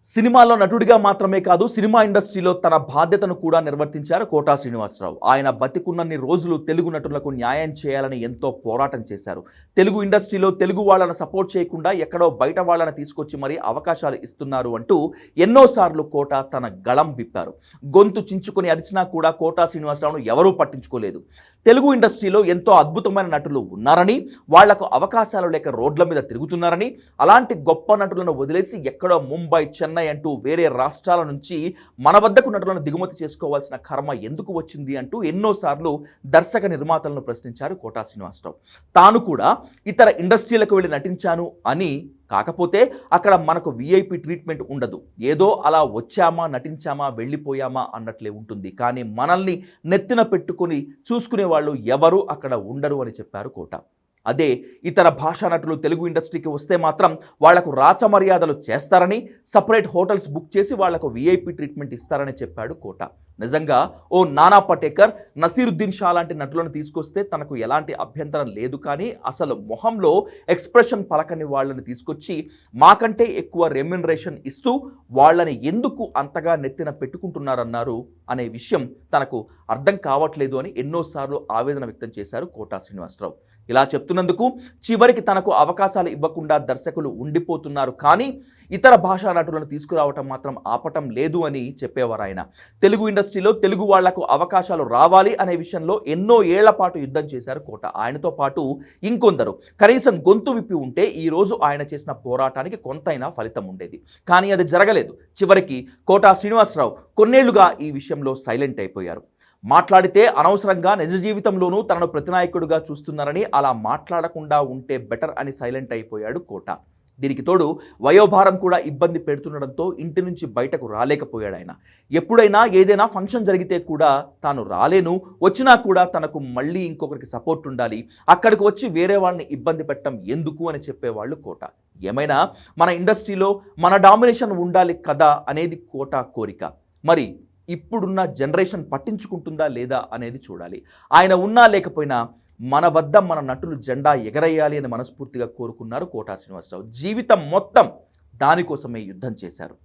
సినిమాలో నటుడిగా మాత్రమే కాదు సినిమా ఇండస్ట్రీలో తన బాధ్యతను కూడా నిర్వర్తించారు కోటా శ్రీనివాసరావు. ఆయన బతికున్నన్ని రోజులు తెలుగు నటులకు న్యాయం చేయాలని ఎంతో పోరాటం చేశారు. తెలుగు ఇండస్ట్రీలో తెలుగు వాళ్ళని సపోర్ట్ చేయకుండా ఎక్కడో బయట వాళ్ళని తీసుకొచ్చి మరీ అవకాశాలు ఇస్తున్నారు అంటూ ఎన్నోసార్లు కోటా తన గళం విప్పారు. గొంతు చించుకొని అరిచినా కూడా కోటా శ్రీనివాసరావును ఎవరూ పట్టించుకోలేదు. తెలుగు ఇండస్ట్రీలో ఎంతో అద్భుతమైన నటులు ఉన్నారని, వాళ్లకు అవకాశాలు లేక రోడ్ల మీద తిరుగుతున్నారని, అలాంటి గొప్ప నటులను వదిలేసి ఎక్కడో ముంబై, చెన్నై అంటూ వేరే రాష్ట్రాల నుంచి మన వద్దకు నటులను దిగుమతి చేసుకోవాల్సిన కర్మ ఎందుకు వచ్చింది అంటూ ఎన్నోసార్లు దర్శక నిర్మాతలను ప్రశ్నించారు కోటా శ్రీనివాసరావు. తాను కూడా ఇతర ఇండస్ట్రీలకు వెళ్ళి నటించాను అని, కాకపోతే అక్కడ మనకు విఐపి ట్రీట్మెంట్ ఉండదు, ఏదో అలా వచ్చామా నటించామా వెళ్ళిపోయామా అన్నట్లే ఉంటుంది, కానీ మనల్ని నెత్తిన పెట్టుకొని చూసుకునే వాళ్ళు ఎవరు అక్కడ ఉండరు అని చెప్పారు కోటా. అదే ఇతర భాషా నటులు తెలుగు ఇండస్ట్రీకి వస్తే మాత్రం వాళ్లకు రాచమర్యాదలు చేస్తారని, సపరేట్ హోటల్స్ బుక్ చేసి వాళ్లకు విఐపి ట్రీట్మెంట్ ఇస్తారని చెప్పాడు కోటా. నిజంగా ఓ నానా పటేకర్, నసీరుద్దీన్ షా లాంటి నటులను తీసుకొస్తే తనకు ఎలాంటి అభ్యంతరం లేదు, కానీ అసలు మొహంలో ఎక్స్ప్రెషన్ పలకని వాళ్ళని తీసుకొచ్చి మాకంటే ఎక్కువ రెమ్యునరేషన్ ఇస్తూ వాళ్ళని ఎందుకు అంతగా నెత్తిన పెట్టుకుంటున్నారన్నారు అనే విషయం తనకు అర్థం కావట్లేదు అని ఎన్నోసార్లు ఆవేదన వ్యక్తం చేశారు కోటా శ్రీనివాసరావు. ఇలా చెప్తున్నందుకు చివరికి తనకు అవకాశాలు ఇవ్వకుండా దర్శకులు ఉండిపోతున్నారు, కానీ ఇతర భాషా నటులను తీసుకురావటం మాత్రం ఆపటం లేదు అని చెప్పేవారు ఆయన. తెలుగు ఇండస్ట్రీలో తెలుగు వాళ్లకు అవకాశాలు రావాలి అనే విషయంలో ఎన్నో ఏళ్ల పాటు యుద్ధం చేశారు కోటా. ఆయనతో పాటు ఇంకొందరు కనీసం గొంతు విప్పి ఉంటే ఈ రోజు ఆయన చేసిన పోరాటానికి కొంతైనా ఫలితం ఉండేది, కానీ అది జరగలేదు. చివరికి కోటా శ్రీనివాసరావు కొన్నేళ్లుగా ఈ విషయంలో సైలెంట్ అయిపోయారు. మాట్లాడితే అనవసరంగా నిజ జీవితంలోనూ తనను ప్రతినాయకుడిగా చూస్తున్నారని, అలా మాట్లాడకుండా ఉంటే బెటర్ అని సైలెంట్ అయిపోయాడు కోటా. దీనికి తోడు వయోభారం కూడా ఇబ్బంది పెడుతుండడంతో ఇంటి నుంచి బయటకు రాలేకపోయాడు ఆయన. ఎప్పుడైనా ఏదైనా ఫంక్షన్ జరిగితే కూడా తాను రాలేను, వచ్చినా కూడా తనకు మళ్ళీ ఇంకొకరికి సపోర్ట్ ఉండాలి, అక్కడికి వచ్చి వేరే వాళ్ళని ఇబ్బంది పెట్టడం ఎందుకు అని చెప్పేవాళ్ళు కోటా. ఏమైనా మన ఇండస్ట్రీలో మన డామినేషన్ ఉండాలి కదా అనేది కోటా కోరిక. మరి ఇప్పుడున్న జనరేషన్ పట్టించుకుంటుందా లేదా అనేది చూడాలి. ఆయన ఉన్నా లేకపోయినా మన వద్ద మన నటులు జెండా ఎగరేయాలి అని మనస్ఫూర్తిగా కోరుకున్నారు కోటా శ్రీనివాసరావు. జీవితం మొత్తం దానికోసమే యుద్ధం చేశారు.